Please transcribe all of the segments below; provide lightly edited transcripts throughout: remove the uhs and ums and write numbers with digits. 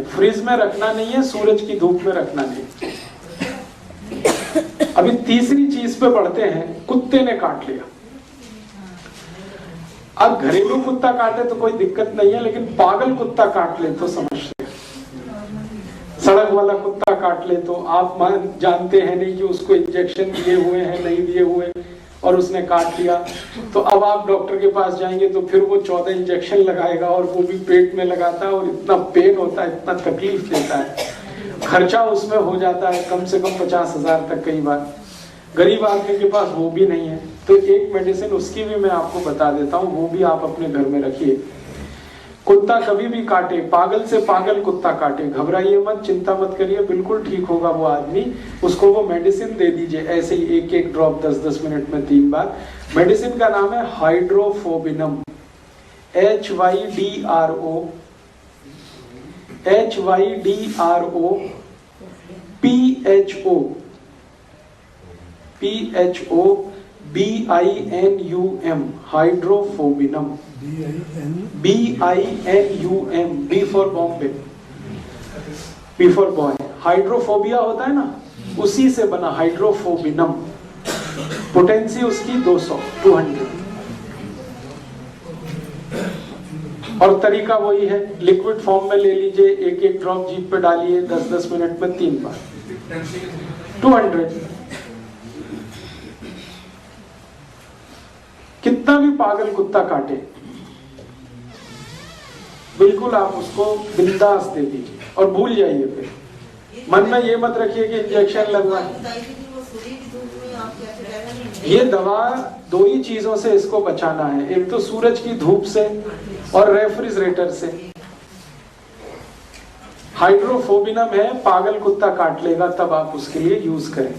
Fridge में रखना नहीं है, सूरज की धूप में रखना नहीं। अभी तीसरी चीज पे बढ़ते हैं, कुत्ते ने काट लिया। अब घरेलू कुत्ता काटे तो कोई दिक्कत नहीं है, लेकिन पागल कुत्ता काट ले तो समस्या। सड़क वाला कुत्ता काट ले तो आप जानते हैं नहीं कि उसको इंजेक्शन दिए हुए हैं नहीं दिए हुए, और उसने काट लिया तो अब आप डॉक्टर के पास जाएंगे तो फिर वो 14 इंजेक्शन लगाएगा, और वो भी पेट में लगाता है, और इतना पेन होता है, इतना तकलीफ देता है, खर्चा उसमें हो जाता है कम से कम 50,000 तक कई बार। गरीब आदमी के पास वो भी नहीं है, तो एक मेडिसिन उसकी भी मैं आपको बता देता हूँ, वो भी आप अपने घर में रखिए। कुत्ता कभी भी काटे, पागल से पागल कुत्ता काटे, घबराइए मत, चिंता मत करिए, बिल्कुल ठीक होगा वो आदमी। उसको वो मेडिसिन दे दीजिए, ऐसे ही एक एक ड्रॉप 10-10 मिनट में 3 बार। मेडिसिन का नाम है हाइड्रोफोबिनम, HYDROPHOBINUM, हाइड्रोफोबिनम, BINUM, B for Bombay, B for boy. Hydrophobia होता है ना, उसी से बना हाइड्रोफोबिनम। पोटेंसी उसकी 200 और तरीका वही है, लिक्विड फॉर्म में ले लीजिए, एक एक ड्रॉप जीभ पे डालिए, 10-10 मिनट में 3 बार, 200। कितना भी पागल कुत्ता काटे, बिल्कुल आप उसको बिंदास दे दीजिए और भूल जाइए। फिर मन में ये मत रखिए कि इंजेक्शन लगवाए। ये दवा 2 ही चीजों से इसको बचाना है, एक तो सूरज की धूप से और रेफ्रिजरेटर से। हाइड्रोफोबिनम है, पागल कुत्ता काट लेगा तब आप उसके लिए यूज करें।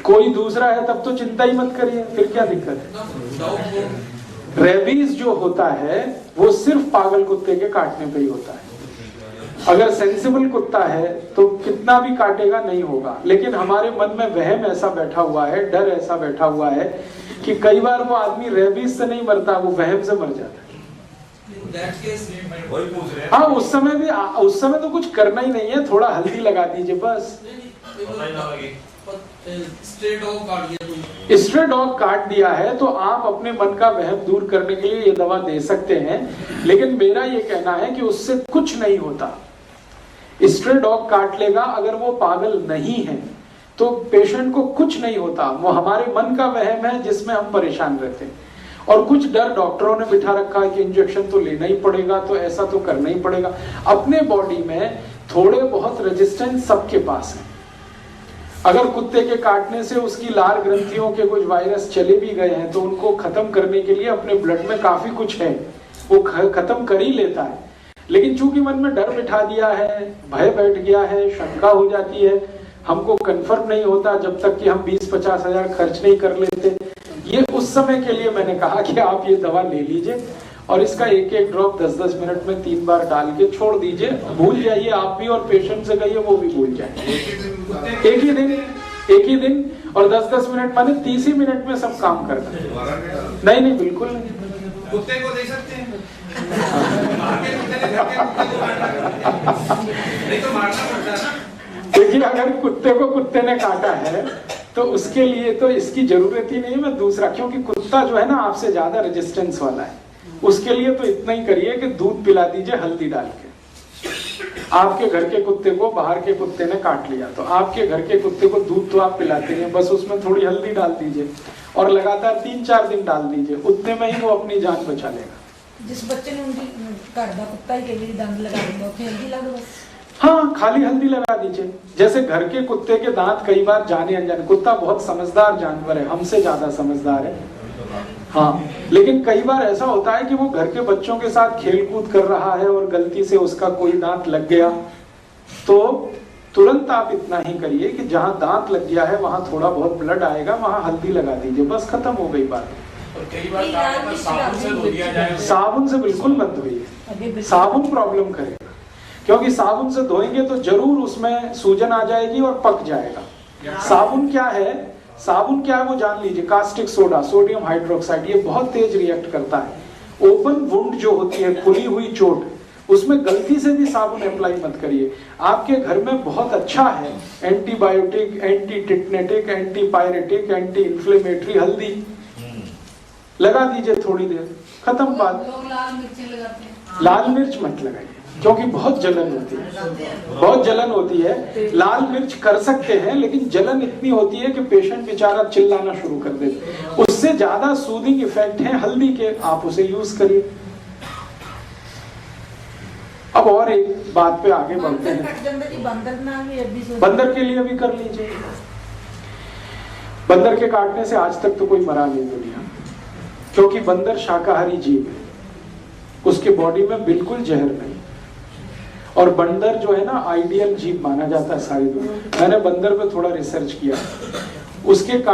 कोई दूसरा है तब तो चिंता ही मत करिए, फिर क्या दिक्कत है। रेबीज जो होता है वो सिर्फ पागल कुत्ते के काटने पे ही होता है। अगर सेंसिबल कुत्ता है तो कितना भी काटेगा नहीं होगा, लेकिन हमारे मन में वहम ऐसा बैठा हुआ है, डर ऐसा बैठा हुआ है कि कई बार वो आदमी रेबीज से नहीं मरता, वो वहम से मर जाता है। हाँ, उस समय तो कुछ करना ही नहीं है, थोड़ा हल्दी लगा दीजिए बस। स्ट्रे डॉग काट दिया है तो आप अपने मन का वहम दूर करने के लिए ये दवा दे सकते हैं, लेकिन मेरा ये कहना है कि उससे कुछ नहीं होता। स्ट्रे डॉग काट लेगा, अगर वो पागल नहीं है तो पेशेंट को कुछ नहीं होता। वो हमारे मन का वहम है जिसमें हम परेशान रहते हैं, और कुछ डर डॉक्टरों ने बिठा रखा है कि इंजेक्शन तो लेना ही पड़ेगा, तो ऐसा तो करना ही पड़ेगा। अपने बॉडी में थोड़े बहुत रेजिस्टेंस सबके पास है। अगर कुत्ते के काटने से उसकी लार ग्रंथियों के कुछ वायरस चले भी गए हैं तो उनको खत्म करने के लिए अपने ब्लड में काफी कुछ है, वो खत्म कर ही लेता है। लेकिन चूंकि मन में डर बिठा दिया है, भय बैठ गया है, शंका हो जाती है, हमको कंफर्म नहीं होता जब तक कि हम 20-50 हजार खर्च नहीं कर लेते। ये उस समय के लिए मैंने कहा कि आप ये दवा ले लीजिए और इसका एक एक ड्रॉप 10-10 मिनट में 3 बार डाल के छोड़ दीजिए, भूल जाइए आप भी, और पेशेंट से कहिए वो भी भूल जाए। एक ही दिन और 10-10 मिनट, माने 30 ही मिनट में सब काम करना है। नहीं बिल्कुल नहीं। कुत्ते को दे सकते हैं नहीं तो मारना पड़ता है ना। देखिए, अगर कुत्ते को कुत्ते ने काटा है तो उसके लिए तो इसकी जरूरत ही नहीं है। मैं दूसरा, क्योंकि कुत्ता जो है ना आपसे ज्यादा रेजिस्टेंस वाला है, उसके लिए तो इतना ही करिए कि दूध पिला दीजिए हल्दी डाल के। आपके घर के कुत्ते को बाहर के कुत्ते ने काट लिया तो आपके घर के कुत्ते को दूध तो आप पिलाते हैं, बस उसमें थोड़ी हल्दी डाल दीजिए और लगातार 3-4 दिन डाल दीजिए, उतने में ही वो अपनी जान बचा लेगा। जिस बच्चे ने उनकी घर दा कुत्ता ही कई दंद लगा देगा, उसमें हल्दी लगा दो। हाँ, खाली हल्दी लगा दीजिए। जैसे घर के कुत्ते के दांत कई बार जाने अनजाने, कुत्ता बहुत समझदार जानवर है, हमसे ज्यादा समझदार है। हाँ, लेकिन कई बार ऐसा होता है कि वो घर के बच्चों के साथ खेल कूद कर रहा है और गलती से उसका कोई दांत लग गया, तो तुरंत आप इतना ही करिए कि जहां दांत लग गया है वहां थोड़ा बहुत ब्लड आएगा, वहां हल्दी लगा दीजिए, बस खत्म हो गई बात। और कई बार साबुन से धो दिया जाए। साबुन से बिल्कुल मत धोइए, साबुन प्रॉब्लम करेगा, क्योंकि साबुन से धोएंगे तो जरूर उसमें सूजन आ जाएगी और पक जाएगा। साबुन क्या है वो जान लीजिए, कास्टिक सोडा, सोडियम हाइड्रोक्साइड, ये बहुत तेज रिएक्ट करता है। ओपन वुंड जो होती है, खुली हुई चोट, उसमें गलती से भी साबुन अप्लाई मत करिए। आपके घर में बहुत अच्छा है antibiotic, anti tetanic, anti pyretic, anti inflammatory हल्दी लगा दीजिए, थोड़ी देर, खत्म बात। लोग लाल मिर्ची लगाते हैं। लाल मिर्च मत लगाइए क्योंकि बहुत जलन होती है, बहुत जलन होती है। लाल मिर्च कर सकते हैं लेकिन जलन इतनी होती है कि पेशेंट बेचारा चिल्लाना शुरू कर देते। उससे ज्यादा सूदिंग इफेक्ट है हल्दी के, आप उसे यूज करिए। अब और एक बात पे आगे बढ़ते हैं। बंदर के लिए भी कर लीजिए। बंदर के काटने से आज तक तो कोई मरा नहीं दुनिया, क्योंकि बंदर शाकाहारी जीव है, उसके बॉडी में बिल्कुल जहर नहीं। और बंदर जो है ना आइडियल जीव माना जाता है सारी दुनिया। मैंने बंदर पे थोड़ा रिसर्च किया, उसके